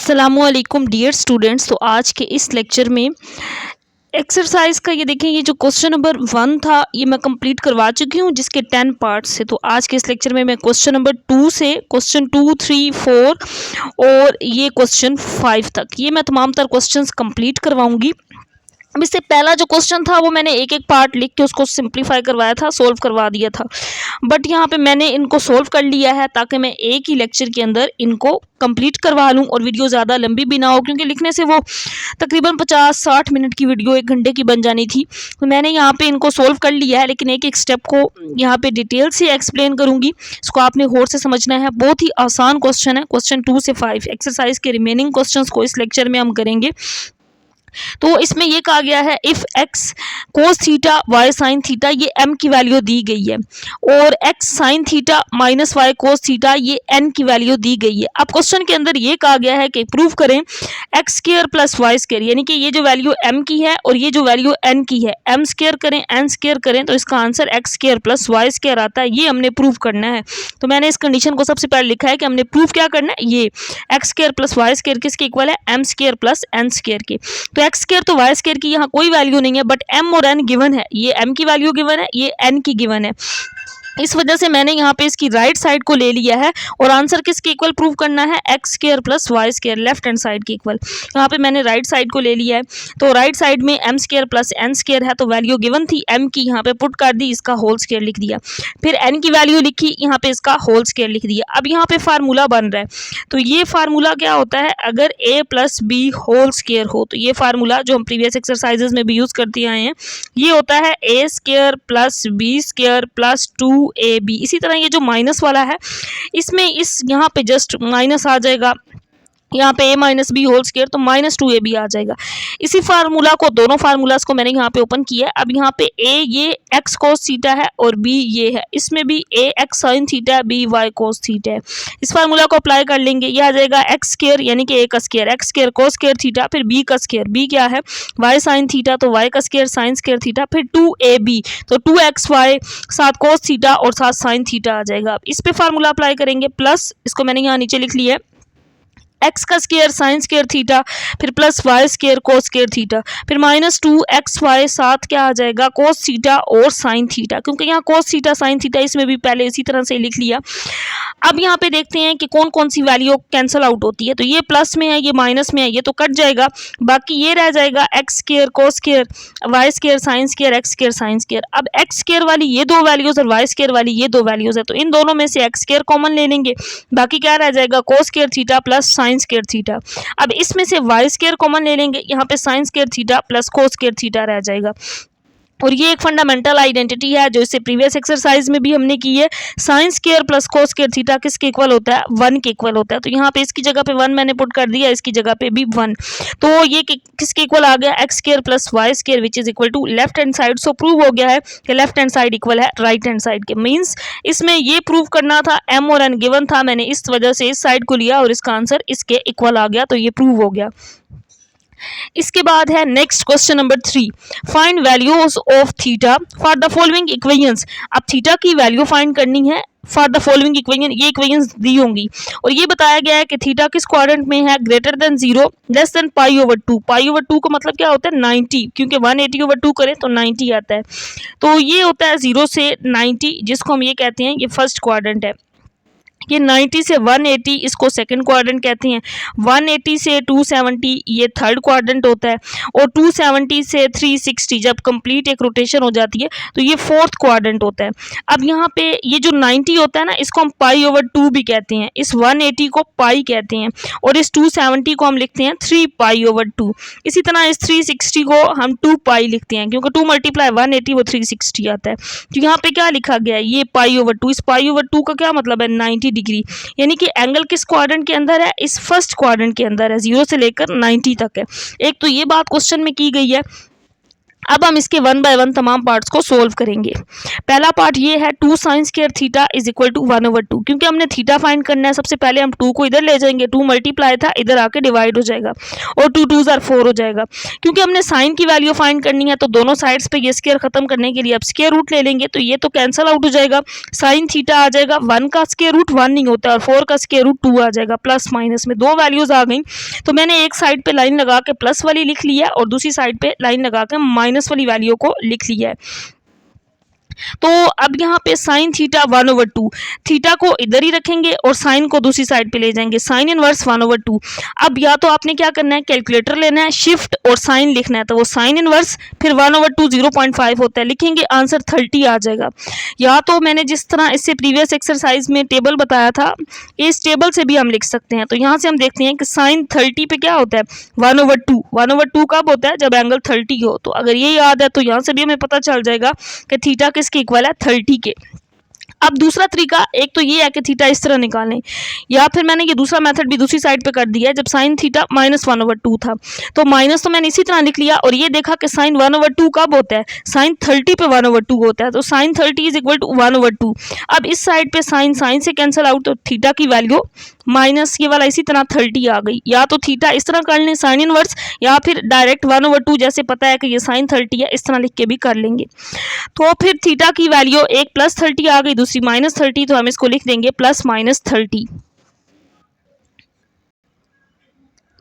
अस्सलामुअलैकुम dear students. तो आज के इस लेक्चर में एक्सरसाइज का ये देखें, ये जो क्वेश्चन नंबर 1 था ये मैं कंप्लीट करवा चुकी हूँ जिसके 10 पार्ट्स थे। तो आज के इस लेक्चर में मैं क्वेश्चन नंबर 2 से क्वेश्चन 2, 3, 4 और ये क्वेश्चन 5 तक ये मैं तमाम तर क्वेश्चंस कंप्लीट करवाऊंगी। अब इससे पहला जो क्वेश्चन था वो मैंने एक एक पार्ट लिख के उसको सिंप्लीफाई करवाया था, सोल्व करवा दिया था, बट यहाँ पे मैंने इनको सोल्व कर लिया है ताकि मैं एक ही लेक्चर के अंदर इनको कंप्लीट करवा लूँ और वीडियो ज़्यादा लंबी भी ना हो, क्योंकि लिखने से वो तकरीबन 50-60 मिनट की वीडियो 1 घंटे की बन जानी थी। तो मैंने यहाँ पे इनको सोल्व कर लिया है, लेकिन एक एक स्टेप को यहाँ पे डिटेल से एक्सप्लेन करूँगी। इसको आपने गौर से समझना है। बहुत ही आसान क्वेश्चन है। क्वेश्चन 2 से 5 एक्सरसाइज के रिमेनिंग क्वेश्चन को इस लेक्चर में हम करेंगे। तो इसमें ये कहा गया है if x cos theta y sin theta, ये एम की वैल्यू दी गई है, और x sin theta minus y cos theta ये एन की वैल्यू दी गई है। अब क्वेश्चन के अंदर ये कहा गया है कि प्रूव करें x square plus Y square, यानी कि ये जो वैल्यू एम की है और ये जो वैल्यू एन की है, एम स्क्वायर करें एन स्क्वायर करें तो इसका answer x square plus Y square आता है। ये हमने प्रूव करना है। तो मैंने इस कंडीशन को सबसे पहले लिखा है कि हमने प्रूव क्या करना है, ये x square plus Y square किसके इक्वल है, m square plus n square के। तो एक्स स्क्वायर तो वाई स्क्वायर की यहाँ कोई वैल्यू नहीं है, बट एम और एन गिवन है। ये एम की वैल्यू गिवन है, ये एन की गिवन है। इस वजह से मैंने यहाँ पे इसकी राइट साइड को ले लिया है और आंसर किसके इक्वल प्रूव करना है, x square plus Y square, left hand side के इक्वल। यहाँ पे मैंने राइट साइड को ले लिया है। तो राइट साइड में m square plus n square है, तो वैल्यू गिवन थी एम की, यहाँ पे पुट कर दी, इसका होल स्क्वायर लिख दिया। फिर एन की वैल्यू लिखी, यहाँ पे इसका होल स्क्वायर लिख दिया। अब यहाँ पे फार्मूला बन रहा है। तो ये फार्मूला क्या होता है, अगर ए प्लस बी होल स्क्वायर हो, तो ये फार्मूला जो हम प्रीवियस एक्सरसाइजेज में भी यूज करते आए हैं, ये होता है A square plus B square plus 2ab। इसी तरह ये जो माइनस वाला है, इसमें इस यहाँ पे जस्ट माइनस आ जाएगा, यहाँ पे a minus B whole square, तो माइनस 2ab आ जाएगा। इसी फार्मूला को, दोनों फार्मूलाज को मैंने यहाँ पे ओपन किया है। अब यहाँ पे a ये x कोस थीटा है और b ये है, इसमें भी a x साइन थीटा है, b y कोस थीटा है। इस फार्मूला को अप्लाई कर लेंगे, ये आ जाएगा x स्क्वायर यानी कि a का square, x square cos square theta, फिर b का स्क्वायर, b क्या है y साइन थीटा, तो y का स्क्वायर साइन स्क्वायर थीटा, फिर 2ab तो 2xy साथ कोस थीटा और साथ साइन थीटा आ जाएगा। अब इस पे फार्मूला अप्लाई करेंगे, प्लस इसको मैंने यहाँ नीचे लिख लिया है, एक्स का स्क्वायर साइन स्क्वायर थीटा, फिर plus Y square cos square theta, फिर माइनस 2xy साथ क्या आ जाएगा, कोस थीटा और साइन थीटा, क्योंकि यहाँ कोस थीटा साइन थीटा इसमें भी पहले इसी तरह से लिख लिया। अब यहाँ पे देखते हैं कि कौन कौन सी वैल्यू कैंसिल आउट होती है। तो ये प्लस में है, ये माइनस में है, ये तो कट जाएगा, बाकी ये रह जाएगा x square cos square Y square sin square x square sin square. अब एक्स स्क्वायर वाली ये दो वैल्यूज और वाई स्क्वायर वाली ये दो वैल्यूज है, तो इन दोनों में से एक्स स्क्वायर कॉमन ले लेंगे, बाकी क्या रह जाएगा कोस square theta plus sign square theta. अब इसमें से वाई स्क्वायर कॉमन ले लेंगे, यहाँ पे sign square theta plus cos square theta रह जाएगा। और ये एक फंडामेंटल आइडेंटिटी है जो इससे प्रीवियस एक्सरसाइज में भी हमने की है। Sine square plus cos square theta किसके इक्वल होता है, 1 के इक्वल होता है। तो यहाँ पे इसकी जगह पे 1 मैंने पुट कर दिया, इसकी जगह पे भी 1। तो ये किसके इक्वल आ गया, x square plus Y square which is equal to left hand side. So prove हो गया है कि लेफ्ट हैंड साइड इक्वल है राइट हैंड साइड के। मीन्स इसमें ये प्रूव करना था, एम और एन गिवन था, मैंने इस वजह से इस साइड को लिया और इसका आंसर इसके इक्वल आ गया, तो ये प्रूव हो गया। इसके बाद है next question number 3, find values of theta for the following equations. अब थीटा की वैल्यू फाइंड करनी है फॉर द फॉलोइंग इक्वेशन, ये इक्वेशंस दी होंगी और ये बताया गया है कि थीटा किस क्वाड्रेंट में है, ग्रेटर देन 0 लेस देन π/2। π/2 का मतलब क्या होता है, 90, क्योंकि 180/2 करें तो 90 आता है। तो ये होता है 0 से 90, जिसको हम ये कहते हैं ये फर्स्ट क्वाड्रेंट है। ये 90 से 180 इसको सेकंड क्वाड्रेंट कहते हैं, 180 से 270 ये थर्ड क्वाड्रेंट होता है, और 270 से 360 जब कंप्लीट एक रोटेशन हो जाती है तो ये फोर्थ क्वाड्रेंट होता है। अब यहाँ पे ये जो 90 होता है ना, इसको हम π/2 भी कहते हैं, इस 180 को पाई कहते हैं, और इस 270 को हम लिखते हैं 3π/2। इसी तरह इस 360 को हम 2π लिखते हैं, क्योंकि 2 × 180 वो 360 आता है। तो यहाँ पे क्या लिखा गया है, ये π/2। इस π/2 का क्या मतलब है, 90 डिग्री, यानी कि एंगल किस क्वाड्रेंट के अंदर है, इस फर्स्ट क्वाड्रेंट के अंदर है, 0 से लेकर 90 तक है। एक तो ये बात क्वेश्चन में की गई है। अब हम इसके 1 बाय 1 तमाम पार्ट्स को सोल्व करेंगे। पहला पार्ट ये है 2 sign square theta is equal to 1/2। क्योंकि हमने थीटा फाइंड करना है, सबसे पहले हम 2 को इधर ले जाएंगे, 2 मल्टीप्लाई था इधर आके डिवाइड हो जाएगा और 2 2 ज़ार 4 हो जाएगा। क्योंकि हमने साइन की वैल्यू फाइंड करनी है तो दोनों साइड्स पे ये स्क्वायर खत्म करने के लिए अब स्क्वायर रूट ले लेंगे, तो ये तो कैंसिल आउट हो जाएगा। साइन थीटा आ जाएगा 1 का स्क्वायर रूट 1 नहीं होता और 4 का स्क्वायर रूट 2 आ जाएगा। प्लस माइनस में दो वैल्यूज आ गई, तो मैंने एक साइड पे लाइन लगा के प्लस वाली लिख लिया है और दूसरी साइड पे लाइन लगा के माइनस वाली वैल्यू को लिख लिया है। तो अब यहाँ पे साइन थीटा 1/2, थीटा को इधर ही रखेंगे और साइन को दूसरी साइड पे ले जाएंगे, साइन इनवर्स 1/2। अब या तो आपने क्या करना है, कैलकुलेटर लेना है, शिफ्ट और साइन लिखना है, तो वो साइन इनवर्स फिर 1/2 0.5 होता है, लिखेंगे आंसर 30 आ जाएगा। या तो मैंने जिस तरह इससे प्रीवियस एक्सरसाइज में टेबल बताया था, इस टेबल से भी हम लिख सकते हैं। तो यहाँ से हम देखते हैं कि साइन 30 पे क्या होता है 1/2। 1/2 कब होता है, जब एंगल 30 हो। तो अगर ये याद है तो यहाँ से भी हमें पता चल जाएगा कि थीटा किसके इक्वल है 30 के। अब दूसरा तरीका, एक तो ये है कि थीटा इस तरह निकालें, या फिर मैंने ये दूसरा मेथड भी दूसरी साइड पे कर दिया है। जब साइन थीटा -1/2 था तो माइनस तो मैंने इसी तरह लिख लिया और ये देखा कि साइन 1/2 कब होता है, साइन 30 पे 1/2 होता है। तो साइन 30 इज इक्वल टू 1/2। अब इस साइड पे साइन साइन से कैंसिल आउट, तो थीटा की वैल्यू माइनस ये वाला इसी तरह 30 आ गई। या तो थीटा इस तरह कर लें साइन इनवर्स, या फिर डायरेक्ट 1/2 जैसे पता है कि ये साइन 30 है इस तरह लिख के भी कर लेंगे। तो फिर थीटा की वैल्यू एक +30 आ गई, दूसरी -30, तो हम इसको लिख देंगे +-30।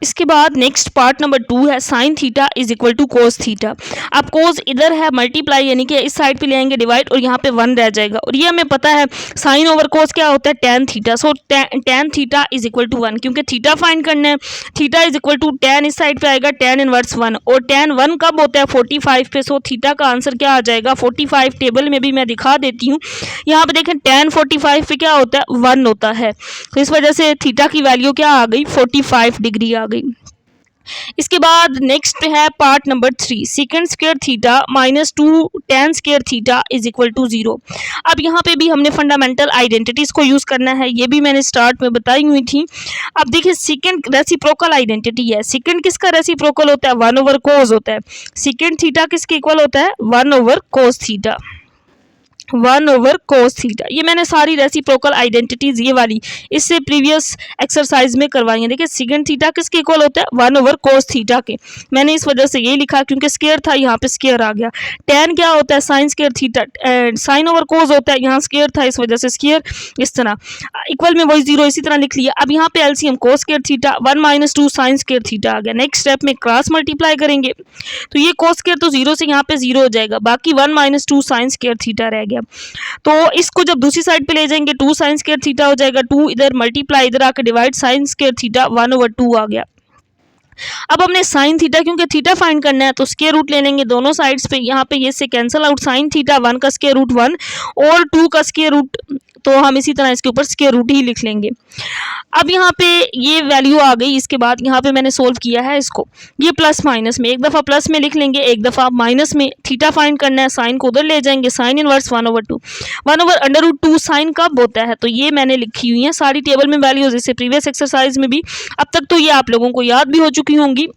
इसके बाद नेक्स्ट पार्ट नंबर 2 है sin theta is equal to cos theta. अब कोस इधर है मल्टीप्लाई, यानी कि इस साइड पे ले आएंगे डिवाइड और यहाँ पे 1 रह जाएगा। और ये हमें पता है साइन ओवर कोस क्या होता है tan theta. So tan theta is equal to 1, क्योंकि थीटा फाइंड करना है। Theta is equal to tan इस साइड पे आएगा टैन इनवर्स 1, और टैन 1 कब होता है 45 पे। सो थीटा का आंसर क्या आ जाएगा 45। टेबल में भी मैं दिखा देती हूँ, यहाँ पे देखें टैन 45 पे क्या होता है 1 होता है। तो इस वजह से थीटा की वैल्यू क्या आ गई 45 डिग्री आ गई। इसके बाद नेक्स्ट है part number 3 second square theta -2 tan square theta is equal to 0। अब यहाँ पे भी हमने फंडामेंटल आइडेंटिटीज को यूज करना है, ये भी मैंने स्टार्ट में बताई हुई थी। अब देखिए सेकंड रेसिप्रोकल आइडेंटिटी है। सेकंड किसका रेसिप्रोकल होता है 1/cos होता है। सेकंड थीटा किसके इक्वल होता है 1/cos थीटा, 1/cos थीटा। ये मैंने सारी रेसिप्रोकल आइडेंटिटीज ये वाली इससे प्रीवियस एक्सरसाइज में करवाई है। देखिए सेकंड थीटा किसके इक्वल होता है 1/cos थीटा के। मैंने इस वजह से ये लिखा क्योंकि स्क्वायर था, यहाँ पे स्क्वायर आ गया। tan क्या होता है sine square theta, sine over cos होता है, यहाँ स्क्वायर था इस वजह से स्क्वायर इस तरह इक्वल में वही 0 इसी तरह लिख लिया। अब यहाँ पे LCM cos square theta 1 - 2 sign square theta आ गया। नेक्स्ट स्टेप में क्रॉस मल्टीप्लाई करेंगे तो ये कोस स्क्वायर तो 0 से यहाँ पे 0 हो जाएगा, बाकी 1 - 2 साइन स्क्वायर थीटा रह गया। तो इसको जब दूसरी साइड पे ले जाएंगे 2 साइन स्क्वायर थीटा हो जाएगा, 2 इधर मल्टीप्लाई इधर आकर डिवाइड साइन स्क्वायर थीटा 1/2 आ गया। अब हमने साइन थीटा क्योंकि थीटा फाइंड करना है तो स्क्वायर रूट ले लेंगे दोनों साइड्स पे। यहाँ पे ये से कैंसिल आउट साइन थीटा 1 का स्क्वायर रूट 1 और 2 का स्क्वायर रूट, तो हम इसी तरह इसके ऊपर स्क्वायर रूट ही लिख लेंगे। अब यहाँ पे ये वैल्यू आ गई। इसके बाद यहाँ पे मैंने सोल्व किया है इसको, ये प्लस माइनस में एक दफ़ा प्लस में लिख लेंगे, एक दफ़ा माइनस में। थीटा फाइंड करना है, साइन को उधर ले जाएंगे, साइन इनवर्स 1/2। 1/√2 साइन कब होता है, तो ये मैंने लिखी हुई है सारी टेबल में वैल्यूज, जैसे प्रीवियस एक्सरसाइज में भी। अब तक तो ये आप लोगों को याद भी हो चुकी होंगी।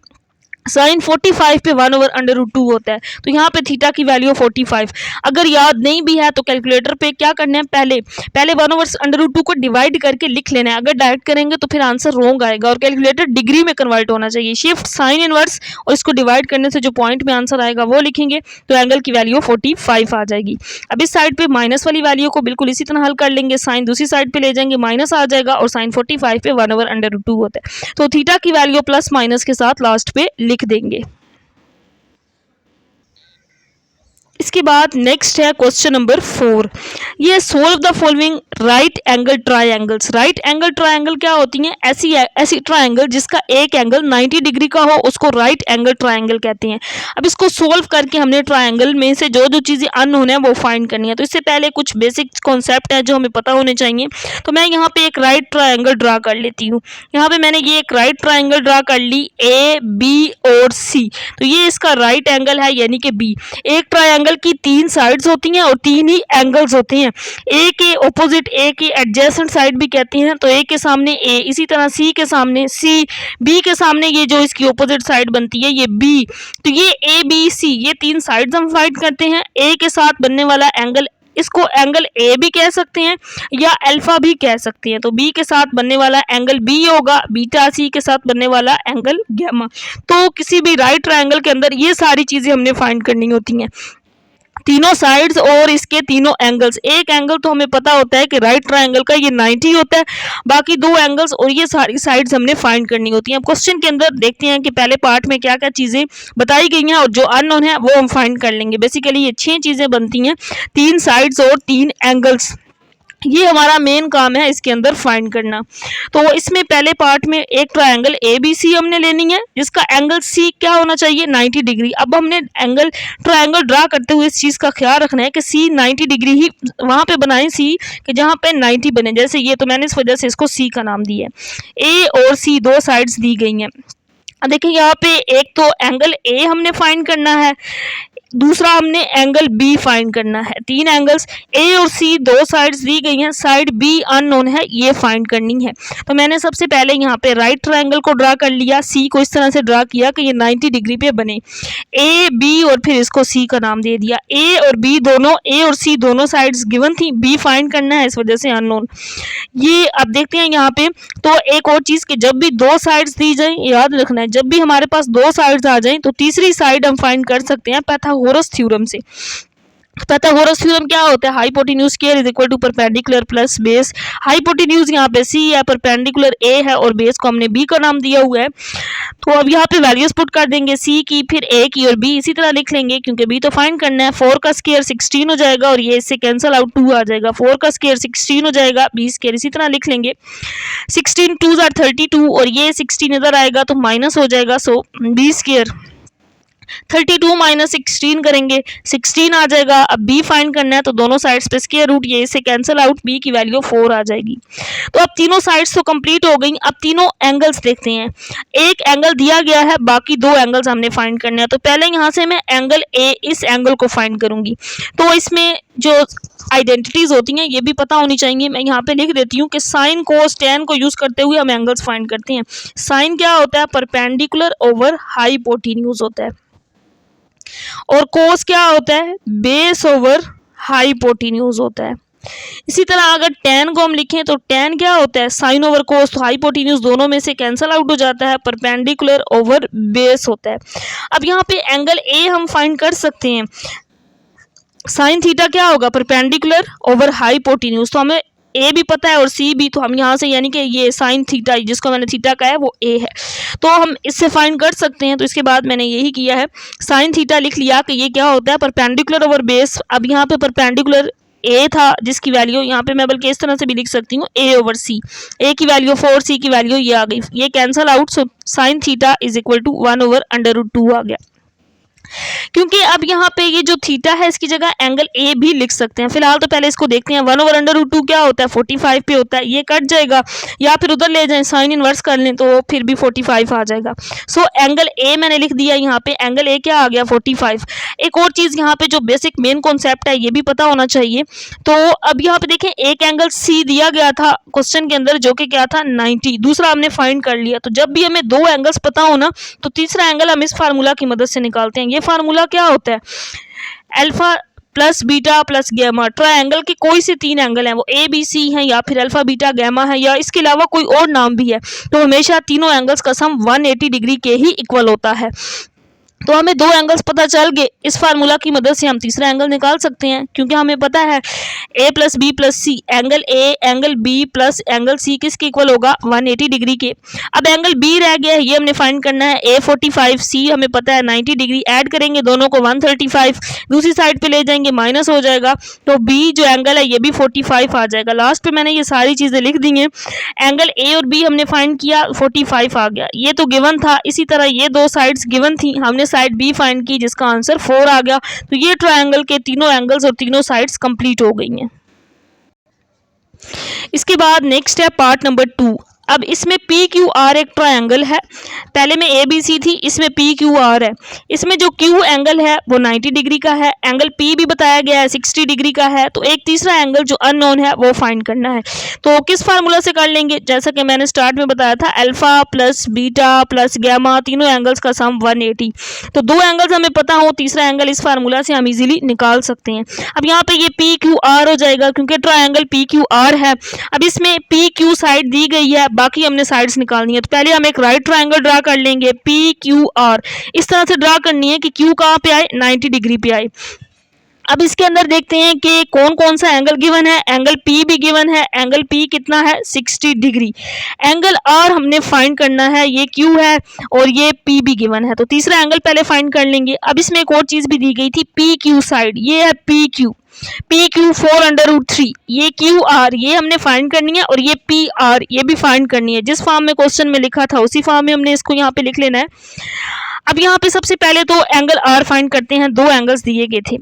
साइन 45 पे 1/√2 होता है, तो यहाँ पे थीटा की वैल्यू 45। अगर याद नहीं भी है तो कैलकुलेटर पे क्या करना है, पहले 1/√2 को डिवाइड करके लिख लेना है। अगर डायरेक्ट करेंगे तो फिर आंसर रॉन्ग आएगा और कैलकुलेटर डिग्री में कन्वर्ट होना चाहिए। शिफ्ट साइन इनवर्स और इसको डिवाइड करने से जो पॉइंट में आंसर आएगा वो लिखेंगे, तो एंगल की वैल्यू 45 आ जाएगी। अब इस साइड पे माइनस वाली वैल्यू को बिल्कुल इसी तरह हल कर लेंगे, साइन दूसरी साइड पे ले जाएंगे, माइनस आ जाएगा और साइन 45 पे 1/√2 होता है। तो थीटा की वैल्यू प्लस माइनस के साथ लास्ट पे लिख देंगे। इसके बाद नेक्स्ट है क्वेश्चन नंबर 4। ये solve the following right angle triangles. Right angle triangle क्या होती हैं, ऐसी ट्रायंगल जिसका एक एंगल 90 डिग्री का हो उसको राइट एंगल ट्रायंगल कहते हैं। अब इसको सोल्व करके हमने ट्रायंगल में से जो जो चीज़ें अननोन है वो फाइंड करनी है। तो इससे पहले कुछ बेसिक कॉन्सेप्ट है जो हमें पता होने चाहिए। तो मैं यहाँ पे एक राइट ट्रायंगल ड्रा कर लेती हूँ। यहाँ पे मैंने ये एक राइट ट्रायंगल ड्रा कर ली, A, B और C। तो ये इसका राइट एंगल है यानी कि B। एक ट्रायंगल एंगल की 3 साइड्स होती हैं और 3 ही एंगल्स होते हैं। ए के ऑपोजिट, ए की एडजेसेंट साइड भी कहते हैं, तो ए के सामने ए, इसी तरह सी के सामने सी, बी के सामने ये जो इसकी ऑपोजिट साइड बनती है ये बी। तो ये ए बी सी, ये 3 साइड्स हम फाइंड करते हैं। ए के साथ बनने वाला एंगल, इसको एंगल ए भी कह सकते हैं या अल्फा भी कह सकते हैं। तो बी के साथ बनने वाला एंगल बी होगा, बीटा सी के साथ बनने वाला एंगल गैमा। तो किसी भी राइट ट्रायंगल के अंदर ये सारी चीज़ें हमने फाइंड करनी होती हैं, तीनों साइड्स और इसके तीनों एंगल्स। एक एंगल तो हमें पता होता है कि राइट ट्रायंगल का ये 90 होता है, बाकी 2 एंगल्स और ये सारी साइड्स हमने फाइंड करनी होती हैं। अब क्वेश्चन के अंदर देखते हैं कि पहले पार्ट में क्या क्या चीज़ें बताई गई हैं और जो अननोन है वो हम फाइंड कर लेंगे। बेसिकली ये 6 चीज़ें बनती हैं, 3 साइड्स और 3 एंगल्स, ये हमारा मेन काम है इसके अंदर फाइंड करना। तो इसमें पहले पार्ट में एक ट्रायंगल ए बी सी हमने लेनी है जिसका एंगल सी क्या होना चाहिए, 90 डिग्री। अब हमने ट्रायंगल ड्रा करते हुए इस चीज़ का ख्याल रखना है कि सी 90 डिग्री ही वहाँ पे बनाएं सी कि जहाँ पे 90 बने, जैसे ये, तो मैंने इस वजह से इसको सी का नाम दिया है। ए और सी 2 साइड्स दी गई हैं। अब देखिए यहाँ पे एक तो एंगल ए हमने फाइंड करना है, दूसरा हमने एंगल बी फाइंड करना है। 3 एंगल्स ए और सी 2 साइड्स दी गई हैं, साइड बी अननोन है, ये फाइंड करनी है। तो मैंने सबसे पहले यहाँ पे राइट ट्रायंगल को ड्रा कर लिया, सी को इस तरह से ड्रा किया कि ये 90 डिग्री पे बने, ए बी और फिर इसको सी का नाम दे दिया। ए और बी दोनों, ए और सी दोनों साइड्स गिवन थी, बी फाइंड करना है इस वजह से अननोन। ये अब देखते हैं यहाँ पे, तो एक और चीज़ कि जब भी 2 साइड्स दी जाए, याद रखना है जब भी हमारे पास 2 साइड्स आ जाएं तो तीसरी साइड हम फाइंड कर सकते हैं पाइथागोरस थ्योरम से। पाइथागोरस थ्योरम क्या होता है, hypotenuse square is equal to perpendicular plus base. Hypotenuse यहाँ पे सी है, परपेंडिकुलर ए है और बेस को हमने बी का नाम दिया हुआ है। तो अब यहाँ पे वैल्यूज पुट कर देंगे, सी की, फिर ए की और बी इसी तरह लिख लेंगे क्योंकि बी तो फाइंड करना है। 4 का स्क्वायर 16 हो जाएगा और ये इससे कैंसिल आउट 2 आ जाएगा। 4 का स्क्वायर 16 हो जाएगा, बी स्क्वायर इसी तरह लिख लेंगे। 16 2 आर 32 और ये 16 इधर आएगा तो माइनस हो जाएगा, सो बी स्क्वायर 32 माइनस 16 करेंगे, 16 आ जाएगा। अब b फाइंड करना है तो दोनों साइड्स पे स्क्वायर रूट, ये इससे कैंसिल आउट, b की वैल्यू 4 आ जाएगी। तो अब तीनों साइड्स तो कंप्लीट हो गई। अब तीनों एंगल्स देखते हैं। एक एंगल दिया गया है, बाकी 2 एंगल्स हमने फाइंड करने हैं। तो पहले यहाँ से मैं एंगल ए, इस एंगल को फाइंड करूंगी। तो इसमें जो आइडेंटिटीज होती हैं ये भी पता होनी चाहिए। मैं यहाँ पे लिख देती हूँ कि साइन कोस टेन को यूज करते हुए हम एंगल्स फाइंड करते हैं। साइन क्या होता है, परपेंडिकुलर ओवर हाइपोटेन्यूज होता है, और कोस क्या होता है, बेस ओवर हाइपोटेन्यूज होता है। इसी तरह अगर टेन को हम लिखें तो टेन क्या होता है, साइन ओवर कोस, तो हाइपोटेन्यूज दोनों में से कैंसिल आउट हो जाता है, परपेंडिकुलर ओवर बेस होता है। अब यहाँ पे एंगल ए हम फाइंड कर सकते हैं, साइन थीटा क्या होगा, परपेंडिकुलर ओवर हाइपोटेन्यूज, तो हमें ए भी पता है और सी भी, तो हम यहाँ से यानी कि ये साइन थीटा जिसको मैंने थीटा कहा है वो ए है, तो हम इससे फाइंड कर सकते हैं। तो इसके बाद मैंने यही किया है, साइन थीटा लिख लिया कि ये क्या होता है, परपेंडिकुलर ओवर बेस। अब यहाँ पे परपेंडिकुलर ए था जिसकी वैल्यू यहाँ पे मैं बल्कि इस तरह से भी लिख सकती हूँ, ए ओवर सी, ए की वैल्यू 4, सी की वैल्यू ये आ गई, ये cancel out, so sin theta is equal to 1 over √2 आ गया। क्योंकि अब यहाँ पे ये जो थीटा है इसकी जगह एंगल ए भी लिख सकते हैं। फिलहाल तो पहले इसको देखते हैं। 1 ओवर √2 क्या होता है, 45 पे होता है, ये कट जाएगा, या फिर उधर ले जाएं साइन इनवर्स कर लें तो फिर भी 45 आ जाएगा। सो एंगल ए मैंने लिख दिया यहाँ पे, एंगल ए क्या आ गया 45। एक और चीज़ यहाँ पे जो बेसिक मेन कॉन्सेप्ट है ये भी पता होना चाहिए। तो अब यहाँ पे देखें, एक एंगल सी दिया गया था क्वेश्चन के अंदर जो कि क्या था 90, दूसरा हमने फाइंड कर लिया। तो जब भी हमें 2 एंगल्स पता हो ना तो तीसरा एंगल हम इस फार्मूला की मदद से निकालते हैं। ये फार्मूला क्या होता है, alpha plus beta plus gamma. Triangle के कोई से 3 एंगल हैं, वो ए बी सी हैं या फिर अल्फा बीटा गैमा है या इसके अलावा कोई और नाम भी है, तो हमेशा तीनों एंगल्स का सम 180 डिग्री के ही इक्वल होता है। तो हमें 2 एंगल्स पता चल गए, इस फार्मूला की मदद से हम तीसरा एंगल निकाल सकते हैं क्योंकि हमें पता है A plus B plus C, angle A angle B plus angle C किसके इक्वल होगा, 180 डिग्री के। अब एंगल बी रह गया है, ये हमने फाइंड करना है, ए 45, सी हमें पता है 90 डिग्री, ऐड करेंगे दोनों को 135, दूसरी साइड पे ले जाएंगे माइनस हो जाएगा, तो बी जो एंगल है ये भी 45 आ जाएगा। लास्ट पे मैंने ये सारी चीज़ें लिख दी हैं। एंगल ए और बी हमने फाइंड किया, 45 आ गया, ये तो गिवन था। इसी तरह ये 2 साइड्स गिवन थी, हमने साइड बी फाइंड की जिसका आंसर 4 आ गया। तो ये ट्रायंगल के तीनों एंगल्स और तीनों साइड्स कंप्लीट हो गई हैं। इसके बाद नेक्स्ट है पार्ट नंबर 2। अब इसमें पी क्यू आर एक ट्रायंगल है, पहले में ए बी सी थी, इसमें पी क्यू आर है। इसमें जो क्यू एंगल है वो 90 डिग्री का है, एंगल पी भी बताया गया है 60 डिग्री का है। तो एक तीसरा एंगल जो अननोन है वो फाइंड करना है। तो किस फार्मूला से कर लेंगे, जैसा कि मैंने स्टार्ट में बताया था, alpha plus beta plus gamma, तीनों एंगल्स का सम 180। तो दो एंगल्स हमें पता हो, तीसरा एंगल इस फार्मूला से हम इजीली निकाल सकते हैं। अब यहाँ पे ये पी क्यू आर हो जाएगा क्योंकि ट्रायंगल पी क्यू आर है। अब इसमें पी क्यू साइड दी गई है, बाकी हमने साइड्स निकालनी है। तो पहले हम एक राइट ट्रायंगल ड्रा कर लेंगे, पी क्यू आर इस तरह से ड्रा करनी है कि क्यू कहाँ पे आए, 90 डिग्री पे आए। अब इसके अंदर देखते हैं कि कौन कौन सा एंगल गिवन है। एंगल पी भी गिवन है, एंगल पी कितना है, 60 डिग्री। एंगल आर हमने फाइंड करना है, ये क्यू है और ये पी भी गिवन है। तो तीसरा एंगल पहले फाइंड कर लेंगे। अब इसमें एक और चीज भी दी गई थी, पी क्यू साइड, ये है पी क्यू, पी क्यू 4√3, ये क्यू आर ये हमने फाइंड करनी है और ये पी आर ये भी फाइंड करनी है। जिस फॉर्म में क्वेश्चन में लिखा था उसी फॉर्म में हमने इसको यहाँ पे लिख लेना है। अब यहाँ पे सबसे पहले तो एंगल आर फाइंड करते हैं। दो एंगल्स दिए गए थे,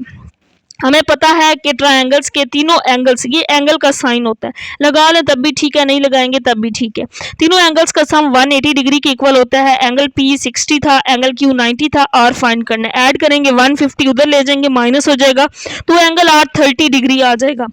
हमें पता है कि ट्रायंगल्स के तीनों एंगल्स, ये एंगल का साइन होता है, लगा लें तब भी ठीक है, नहीं लगाएंगे तब भी ठीक है। तीनों एंगल्स का सम 180 डिग्री के इक्वल होता है। एंगल पी 60 था, एंगल क्यू 90 था, आर फाइंड करना है। ऐड करेंगे 150, उधर ले जाएंगे माइनस हो जाएगा, तो एंगल आर 30 डिग्री आ जाएगा।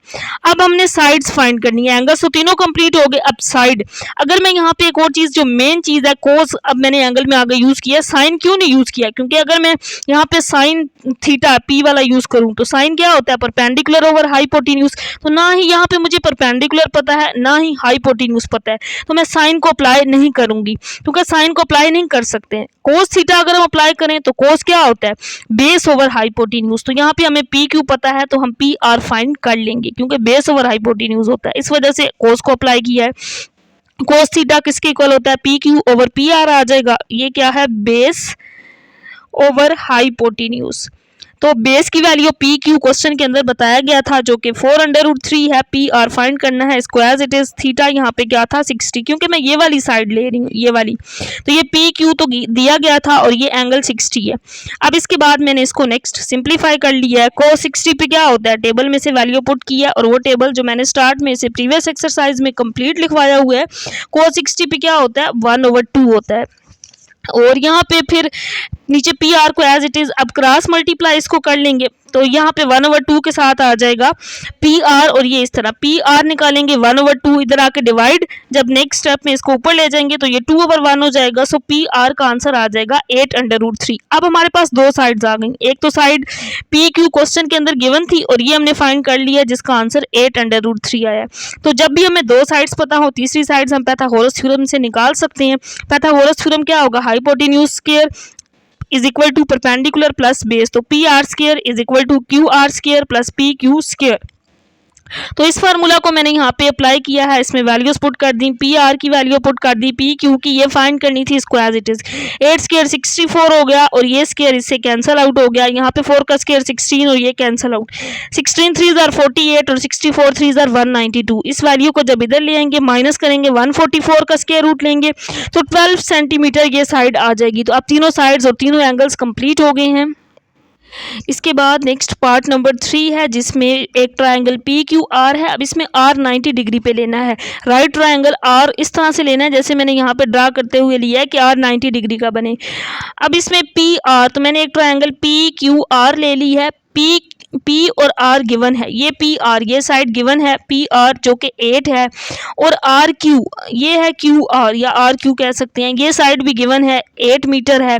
अब हमने साइड्स फाइंड करनी है। एंगल्स तो तीनों कंप्लीट हो गए, अब साइड। अगर मैं यहाँ पे एक और चीज, जो मेन चीज है कोस, अब मैंने एंगल में आगे यूज किया, साइन क्यों नहीं यूज किया, क्योंकि अगर मैं यहाँ पे साइन थीटा पी वाला यूज करूँ तो साइन क्या होता है, परपेंडिकुलर ओवर हाइपोटेन्यूज। तो ना ही यहाँ पे मुझे परपेंडिकुलर पता है, ना ही हाइपोटेन्यूज पता है, तो मैं साइन को अप्लाई नहीं करूंगी, क्योंकि साइन को अप्लाई नहीं कर सकते हैं। कोस थीटा अगर हम अप्लाई करें तो कोस क्या होता है, बेस ओवर हाइपोटेन्यूज। तो यहाँ पे हमें पी क्यू पता है तो हम पी आर फाइंड कर लेंगे, क्योंकि बेस ओवर हाइपोटेन्यूज होता है, इस वजह से कोस को अप्लाई किया है। कोस थीटा किसके इक्वल होता है, P Q over P R आ जाएगा। ये क्या है, बेस ओवर हाइपोटेन्यूज। तो बेस की वैल्यू पी क्यू क्वेश्चन के अंदर बताया गया था, जो कि 4√3 है। पी आर फाइंड करना है, इसको एज इट इज। थीटा यहाँ पे क्या था, 60, क्योंकि मैं ये वाली साइड ले रही हूँ, ये वाली। तो ये पी क्यू तो दिया गया था और ये एंगल 60 है। अब इसके बाद मैंने इसको नेक्स्ट सिंप्लीफाई कर लिया है। cos 60 पे क्या होता है, टेबल में से वैल्यू पुट की है, और वो टेबल जो मैंने स्टार्ट में से प्रीवियस एक्सरसाइज में कंप्लीट लिखवाया हुआ है। cos 60 पे क्या होता है, 1/2 होता है। और यहाँ पे फिर नीचे पी आर को एज इट इज, अब क्रॉस मल्टीप्लाई इसको कर लेंगे, तो यहाँ पे 1/2 के साथ आ जाएगा पी आर, और ये इस तरह पी आर निकालेंगे 1/2, इधर आके डिवाइड, जब नेक्स्ट स्टेप में इसको ऊपर ले जाएंगे तो ये 2/1 हो जाएगा। सो पी आर का आंसर आ जाएगा 8√3। अब हमारे पास दो साइड्स आ गई, एक तो साइड पी क्यू क्वेश्चन के अंदर गिवन थी और ये हमने फाइंड कर लिया जिसका आंसर 8√3 आया। तो जब भी हमें दो साइड्स पता हो, तीसरी साइड्स हम पाइथागोरस थ्योरम से निकाल सकते हैं। पाइथागोरस थ्योरम क्या होगा, hypotenuse square is equal to perpendicular plus base. तो P R square is equal to Q R square plus P Q square. तो इस फार्मूला को मैंने यहाँ पे अप्लाई किया है, इसमें वैल्यूज पुट कर दी, पी आर की वैल्यू पुट कर दी, पी क्यू की ये फाइंड करनी थी, इसको एज इट इज। 8 स्क्वायर 64 हो गया और ये स्क्वायर इससे कैंसिल आउट हो गया। यहाँ पे 4 का स्क्वायर 16 और ये कैंसिल आउट। 16 3s are 48 और 64 3s are 192। इस वैल्यू को जब इधर ले आएंगे माइनस करेंगे, 144 का स्क्वायर रूट लेंगे तो 12 सेंटीमीटर ये साइड आ जाएगी। तो अब तीनों साइड्स और तीनों एंगल्स कंप्लीट हो गए हैं। इसके बाद नेक्स्ट पार्ट नंबर 3 है, जिसमें एक ट्रायंगल पी क्यू आर है। अब इसमें आर 90 डिग्री पे लेना है। राइट ट्रायंगल आर इस तरह से लेना है जैसे मैंने यहाँ पे ड्रा करते हुए लिया है कि आर 90 डिग्री का बने। अब इसमें पी आर, तो मैंने एक ट्रायंगल पी क्यू आर ले ली है। पी और आर गिवन है, ये पी आर ये साइड गिवन है, पी आर जो कि 8 है, और आर क्यू ये है क्यू आर या आर क्यू कह सकते हैं, ये साइड भी गिवन है 8 मीटर है।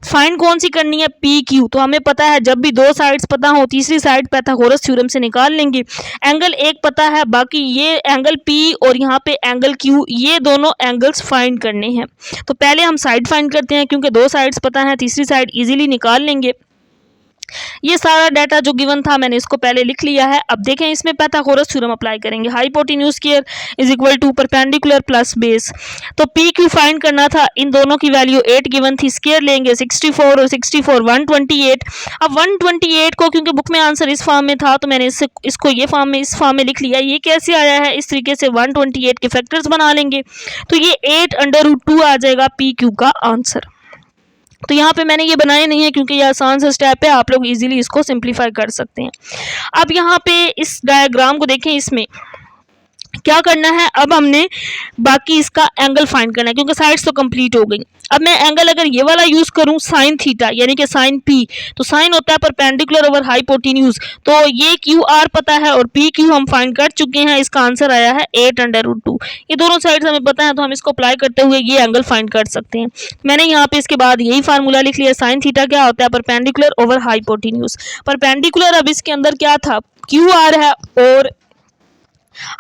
फाइंड कौन सी करनी है, पी क्यू। तो हमें पता है जब भी दो साइड्स पता हो तीसरी साइड पाइथागोरस थ्योरम से निकाल लेंगे। एंगल एक पता है, बाकी ये एंगल पी और यहाँ पे एंगल क्यू, ये दोनों एंगल्स फाइंड करने हैं। तो पहले हम साइड फाइंड करते हैं, क्योंकि दो साइड्स पता है, तीसरी साइड इजीली निकाल लेंगे। ये सारा डाटा जो गिवन था मैंने इसको पहले लिख लिया है। अब देखें इसमें पाइथागोरस थ्योरम अप्लाई करेंगे। Hypotenuse square is equal to perpendicular plus base. तो पी क्यू फाइंड करना था, इन दोनों की वैल्यू 8 गिवन थी, स्क्वायर लेंगे 64 और 64 128। अब 128 को क्योंकि बुक में आंसर इस फॉर्म में था तो मैंने इसको ये फॉर्म में इस फॉर्म में लिख लिया। ये कैसे आया है, इस तरीके से 128 के फैक्टर्स बना लेंगे तो ये 8√2 आ जाएगा पी क्यू का आंसर। तो यहाँ पे मैंने ये बनाए नहीं है क्योंकि ये आसान सा स्टेप है, आप लोग इजीली इसको सिंप्लीफाई कर सकते हैं। अब यहाँ पे इस डायग्राम को देखें, इसमें क्या करना है, अब हमने बाकी इसका एंगल फाइंड करना है क्योंकि साइड्स तो कंप्लीट हो गई। अब मैं एंगल अगर ये वाला यूज करूं साइन थीटा यानी कि साइन पी, तो साइन होता है परपेंडिकुलर ओवर हाइपोटेन्यूज, तो ये क्यू आर पता है और पी क्यू हम फाइंड कर चुके हैं। इसका आंसर आया है 8√2। ये दोनों साइड्स हमें पता है तो हम इसको अप्लाई करते हुए ये एंगल फाइंड कर सकते हैं। मैंने यहाँ पे इसके बाद यही फार्मूला लिख लिया। साइन थीटा क्या होता है, परपेंडिकुलर ओवर हाइपोटेन्यूज। परपेंडिकुलर अब इसके अंदर क्या था, क्यू आर है, और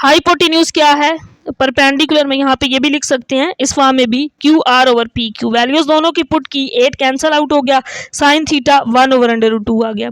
हाइपोटेन्यूज क्या है, परपेंडिकुलर में यहाँ पे ये भी लिख सकते हैं इस फॉर्म में भी, Q R over P Q. Values दोनों की पुट की, 8 कैंसल आउट हो गया, साइन थीटा 1/√2 आ गया।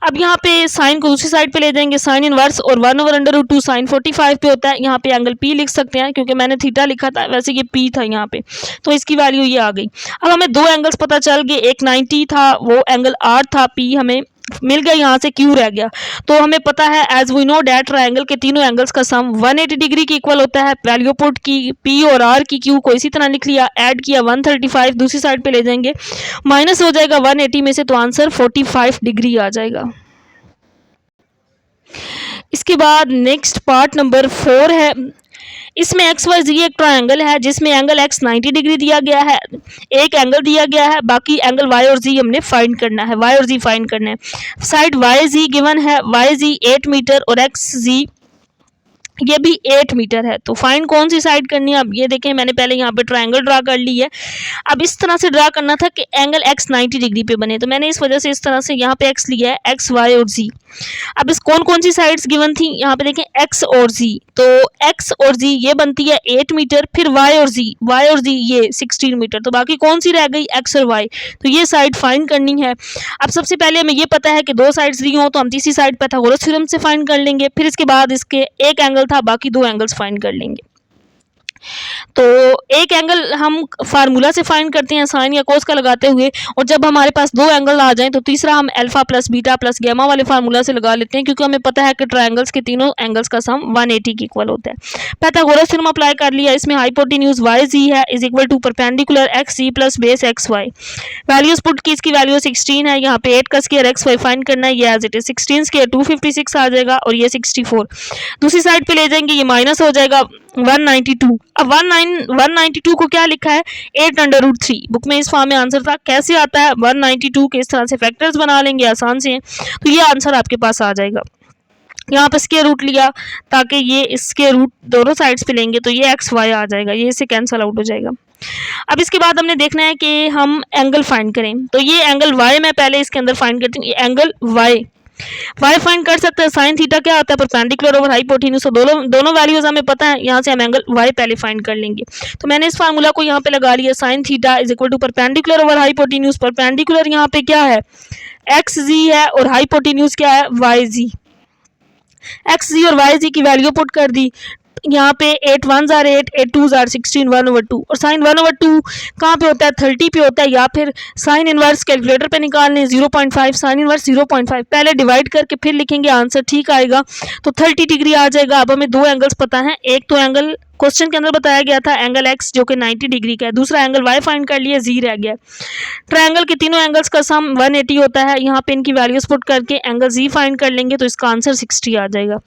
अब यहाँ पे साइन को दूसरी साइड पे ले जाएंगे, साइन इनवर्स और 1/√2 साइन 45 पे होता है। यहाँ पे एंगल पी लिख सकते हैं क्योंकि मैंने थीटा लिखा था, वैसे ये पी था यहाँ पे, तो इसकी वैल्यू ये आ गई। अब हमें दो एंगल्स पता चल गए, एक 90 था, वो एंगल आर था, पी हमें मिल गया, यहाँ से क्यू रह गया। तो हमें पता है as we know that triangle के तीनों एंगल्स का सम 180 डिग्री के इक्वल होता है। वैल्यू पुट की, पी और आर की, क्यू को इसी तरह लिख लिया, ऐड किया 135 दूसरी साइड पे ले जाएंगे, माइनस हो जाएगा 180 में से, तो आंसर 45 डिग्री आ जाएगा। इसके बाद नेक्स्ट पार्ट नंबर 4 है। इसमें एक्स वाई जी एक ट्रायंगल है जिसमें एंगल एक्स 90 डिग्री दिया गया है, एक एंगल दिया गया है, बाकी एंगल वाई और जी हमने फाइंड करना है, वाई और जी फाइंड करना है। साइड वाई जी गिवन है, वाई जी 8 मीटर और एक्स जी ये भी 8 मीटर है। तो फाइंड कौन सी साइड करनी है, अब ये देखें मैंने पहले यहाँ पे ट्रायंगल ड्रा कर ली है। अब इस तरह से ड्रा करना था कि एंगल एक्स 90 डिग्री पे बने, तो मैंने इस वजह से इस तरह से यहाँ पे एक्स लिया है, एक्स वाई और जी। अब इस कौन कौन सी साइड्स गिवन थी, यहाँ पे देखें एक्स और जी, तो एक्स और जी ये बनती है 8 मीटर, फिर वाई और जी ये 16 मीटर, तो बाकी कौन सी रह गई, एक्स और वाई। तो ये साइड फाइंड करनी है। अब सबसे पहले हमें ये पता है कि दो साइड्स दी हो तो हम तीसरी साइड पाइथागोरस थ्योरम से फाइंड कर लेंगे, फिर इसके बाद इसके एक एंगल था, बाकी दो एंगल्स फाइंड कर लेंगे। तो एक एंगल हम फार्मूला से फाइंड करते हैं साइन या कोस का लगाते हुए, और जब हमारे पास दो एंगल आ जाएं तो तीसरा हम alpha plus beta plus gamma वाले फार्मूला से लगा लेते हैं, क्योंकि हमें पता है कि ट्रायंगल्स के तीनों एंगल्स का सम 180 के इक्वल होता है। पाइथागोरस थ्योरम अप्लाई कर लिया। इसमें हाइपोटेन्यूज वाई जी है is equal to perpendicular X G plus base X Y. Values put की, इसकी वैल्यू 16 है, यहाँ पे 8 का स्क्वायर एक्स वाई फाइंड करना है, ये एज इट इज 16 स्क्वायर 256 आ जाएगा, और ये 64 दूसरी साइड पे ले जाएंगे, ये माइनस हो जाएगा 192। अब 192 को क्या लिखा है, 8√3। बुक में इस फॉर्म में आंसर था। कैसे आता है 192 के, इस तरह से फैक्टर्स बना लेंगे, आसान से हैं, तो ये आंसर आपके पास आ जाएगा। यहाँ पे स्क्वायर रूट लिया ताकि ये स्क्वायर रूट दोनों साइड्स पे लेंगे तो ये एक्स वाई आ जाएगा, ये इससे कैंसिल आउट हो जाएगा। अब इसके बाद हमने देखना है कि हम एंगल फाइंड करें, तो ये एंगल वाई मैं पहले इसके अंदर फाइंड करती हूँ। एंगल वाई फाइंड कर सकते हैं। साइन थीटा क्या होता है, परपेंडिकुलर ओवर हाइपोटेन्यूज, तो दोनों वैल्यूज हमें पता है। यहाँ से हम एंगल वाई पहले फाइंड कर लेंगे, तो मैंने इस फार्मूला को यहाँ पे लगा लिया, sin theta is equal to perpendicular over hypotenuse. Perpendicular यहाँ पे क्या है, एक्स जी है, और हाइपोटेन्यूज क्या है, वाई जी। एक्स जी और वाई जी की वैल्यू पुट कर दी, यहाँ पे 8 1s are 8, 8 2s are 16, 1/2। और साइन 1/2 कहाँ पे होता है, 30 पे होता है, या फिर साइन इनवर्स कैलकुलेटर पे निकाल लें, 0.5 साइन इनवर्स 0.5 पहले डिवाइड करके फिर लिखेंगे, आंसर ठीक आएगा, तो 30 डिग्री आ जाएगा। अब हमें दो एंगल्स पता हैं, एक तो एंगल क्वेश्चन के अंदर बताया गया था एंगल एक्स जो कि 90 डिग्री का है, दूसरा एंगल वाई फाइंड कर लिया, जी रह गया। ट्रायंगल के तीनों एंगल्स का सम 180 होता है, यहाँ पे इनकी वैल्यूज पुट करके एंगल जी फाइंड कर लेंगे, तो इसका आंसर 60 आ जाएगा।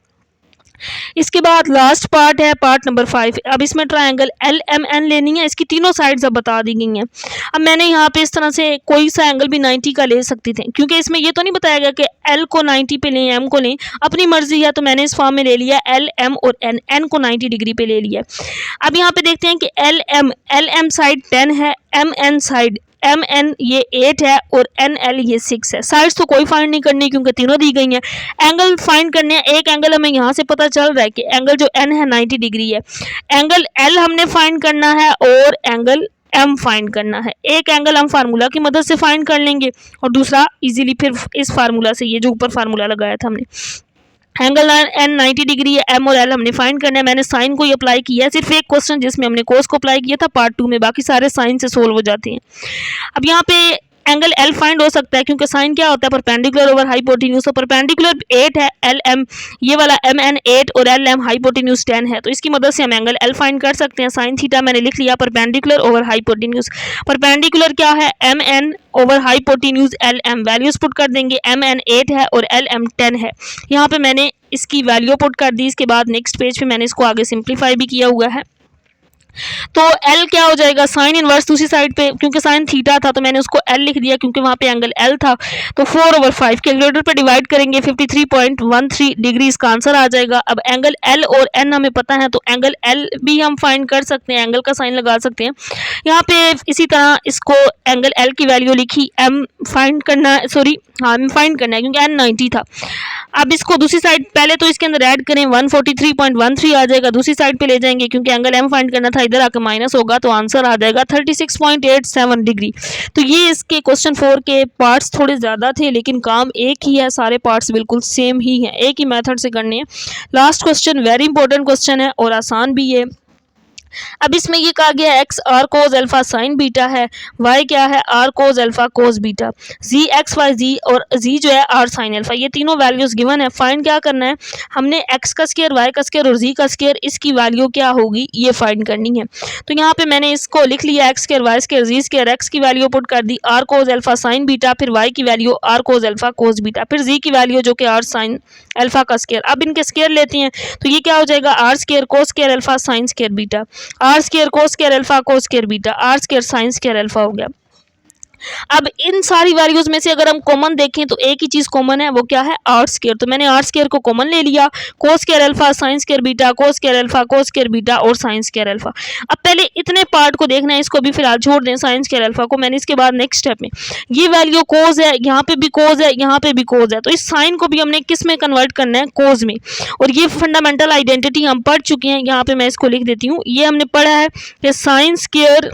इसके बाद लास्ट पार्ट है, पार्ट नंबर 5। अब इसमें ट्रायंगल एल एम एन लेनी है, इसकी तीनों साइड्स अब बता दी गई हैं। अब मैंने यहाँ पे इस तरह से कोई सा एंगल भी 90 का ले सकती थी, क्योंकि इसमें ये तो नहीं बताया गया कि एल को 90 पे लें, एम को लें, अपनी मर्जी है, तो मैंने इस फॉर्म में ले लिया एल एम और एन, एन को 90 डिग्री पे ले लिया। अब यहाँ पे देखते हैं कि एल एम साइड 10 है, M N side M N ये 8 है, और एन एल ये 6 है। साइड्स तो कोई फाइंड नहीं करनी क्योंकि तीनों दी गई हैं। एंगल फाइंड करने हैं, एक एंगल हमें यहाँ से पता चल रहा है कि एंगल जो एन है 90 डिग्री है, एंगल एल हमने फाइंड करना है और एंगल एम फाइंड करना है। एक एंगल हम फार्मूला की मदद से फाइंड कर लेंगे और दूसरा इजीली फिर इस फार्मूला से, ये जो ऊपर फार्मूला लगाया था हमने, एंगल एन 90 डिग्री है, एम और एल हमने फाइंड करना है। मैंने साइन को ही अप्लाई किया है, सिर्फ एक क्वेश्चन जिसमें हमने कोस को अप्लाई किया था पार्ट 2 में, बाकी सारे साइन से सोल्व हो जाते हैं। अब यहाँ पे एंगल एल फाइंड हो सकता है क्योंकि साइन क्या होता है परपेंडिकुलर ओवर हाइपोटेन्यूज। तो परपेंडिकुलर 8 है, एल एम ये वाला एम एन 8 और एल एम हाइपोटेन्यूज 10 है। तो इसकी मदद से हम एंगल एल फाइंड कर सकते हैं। साइन थीटा मैंने लिख लिया परपेंडिकुलर ओवर हाइपोटेन्यूज। परपेंडिकुलर क्या है M N over hypotenuse L M. Values put कर देंगे, एम एन 8 है और एल एम 10 है। यहाँ पे मैंने इसकी वैल्यू पुट कर दी। इसके बाद नेक्स्ट पेज पे मैंने इसको आगे सिंप्लीफाई भी किया हुआ है। तो L क्या हो जाएगा साइन इनवर्स दूसरी साइड पे, क्योंकि साइन थीटा था तो मैंने उसको L लिख दिया क्योंकि वहाँ पे एंगल L था। तो 4/5 कैलकुलेटर पे डिवाइड करेंगे 53.13 डिग्री इसका आंसर आ जाएगा। अब एंगल L और N हमें पता है तो एंगल L भी हम फाइंड कर सकते हैं, एंगल का साइन लगा सकते हैं। यहाँ पे इसी तरह इसको एंगल L की वैल्यू लिखी, M फाइंड करना है, सॉरी हाँ M फाइंड करना है क्योंकि N 90 था। अब इसको दूसरी साइड पहले तो इसके अंदर ऐड करें 143.13 आ जाएगा, दूसरी साइड पे ले जाएंगे क्योंकि एंगल एम फाइंड करना था, इधर आकर माइनस होगा तो आंसर आ जाएगा 36.87 डिग्री। तो ये इसके क्वेश्चन 4 के पार्ट्स थोड़े ज़्यादा थे लेकिन काम एक ही है, सारे पार्ट्स बिल्कुल सेम ही हैं, एक ही मेथड से करने हैं। Last question very important question है और आसान भी है। अब इसमें ये कहा गया है X R cos alpha sine beta है, वाई क्या है R cos alpha cos beta, Z X Y Z और जी जो है आर साइन अल्फा। ये तीनों वैल्यूज गिवन है। फाइंड क्या करना है हमने, एक्स का स्क्वायर वाई का स्क्वायर और जी का स्क्वायर, इसकी वैल्यू क्या होगी ये फाइंड करनी है। तो यहाँ पे मैंने इसको लिख लिया X square Y square Z square, X की वैल्यू पुट कर दी R cos alpha sine beta, फिर वाई की value R cos alpha cos beta, फिर जी की वैल्यू जो कि आर साइन अल्फा का स्क्वायर। अब इनके स्क्वायर लेते हैं तो ये क्या हो जाएगा r square cos square alpha sin square beta, r square cos square alpha cos square beta, r square sin square alpha हो गया। अब इन सारी वैल्यूज में से अगर हम कॉमन देखें तो एक ही चीज कॉमन है, वो क्या है आर स्क्वायर। तो मैंने आर स्क्वायर को कॉमन ले लिया, कोस square alpha sin square beta, कोस square alpha cos square beta और साइन स्क्वायर अल्फा। अब पहले इतने पार्ट को देखना है, इसको भी फिलहाल छोड़ दें साइन स्क्वायर अल्फा को। मैंने इसके बाद नेक्स्ट स्टेप में ये वैल्यू कोज है, यहाँ पे भी कोज है, यहाँ पे भी कोज है, तो इस साइन को भी हमने किस में कन्वर्ट करना है कोज में। और ये फंडामेंटल आइडेंटिटी हम पढ़ चुके हैं, यहाँ पे मैं इसको लिख देती हूँ। ये हमने पढ़ा है कि sign square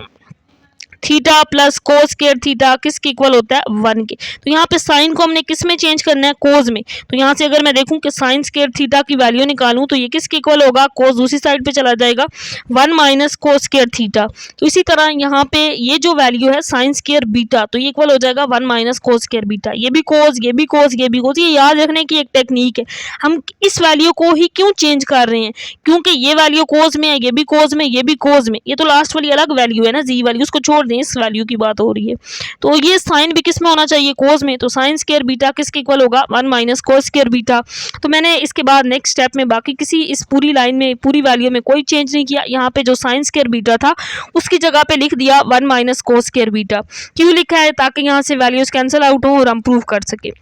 theta plus cos square theta किसके इक्वल होता है 1 के। तो यहाँ पे साइन को हमने किस में चेंज करना है कोस में। तो यहाँ से अगर मैं देखूं कि साइन स्क्वायर थीटा की वैल्यू निकालूं तो ये किसके इक्वल होगा कोस दूसरी साइड पे चला जाएगा 1 माइनस कोस स्क्वायर थीटा। तो इसी तरह यहाँ पे ये जो वैल्यू है साइन स्क्वायर बीटा तो ये इक्वल हो जाएगा 1 माइनस कोस स्क्वायर बीटा। ये भी कोस ये भी कोस ये भी कोस। ये याद रखने की एक टेक्निक है, हम इस वैल्यू को ही क्यों चेंज कर रहे हैं क्योंकि ये वैल्यू कोस में है, ये भी कोस में, ये भी कोस में, ये तो लास्ट वाली अलग वैल्यू है ना जी वैल्यू, उसको छोड़ दें, इस वैल्यू की बात हो रही है। तो ये साइन भी किस में होना चाहिए कोस में। तो साइन स्क्वायर बीटा किसके इक्वल होगा 1 माइनस कोस स्क्वायर बीटा। तो मैंने इसके बाद नेक्स्ट स्टेप में बाकी किसी इस पूरी लाइन में पूरी वैल्यू में कोई चेंज नहीं किया। यहाँ पे जो साइन स्क्वायर बीटा था उसकी जगह पे लिख दिया 1 माइनस कोस स्क्वायर बीटा। क्यों लिखा है ताकि यहाँ से वैल्यूज कैंसिल आउट हो और हम प्रूव कर सके।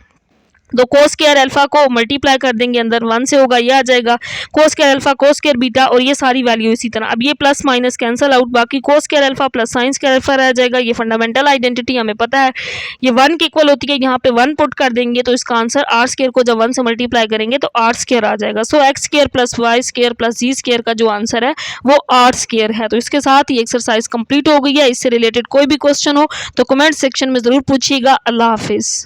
तो कोस स्क्वायर अल्फा को मल्टीप्लाई कर देंगे, अंदर 1 से होगा, ये आ जाएगा कोस square alpha cos square beta और ये सारी वैल्यू इसी तरह। अब ये प्लस माइनस कैंसिल आउट, बाकी कोस square alpha plus sign square alpha रह जाएगा। ये फंडामेंटल आइडेंटिटी हमें पता है, ये 1 के इक्वल होती है। यहाँ पे 1 पुट कर देंगे तो इसका आंसर आर स्क्वायर को जब 1 से मल्टीप्लाई करेंगे तो आर स्क्वायर आ जाएगा। So X square plus Y square plus Z square का जो आंसर है वो आर स्क्वायर है। तो इसके साथ ही एक्सरसाइज कंप्लीट हो गई है। इससे रिलेटेड कोई भी क्वेश्चन हो तो कमेंट सेक्शन में जरूर पूछिएगा। अल्लाह हाफिज़।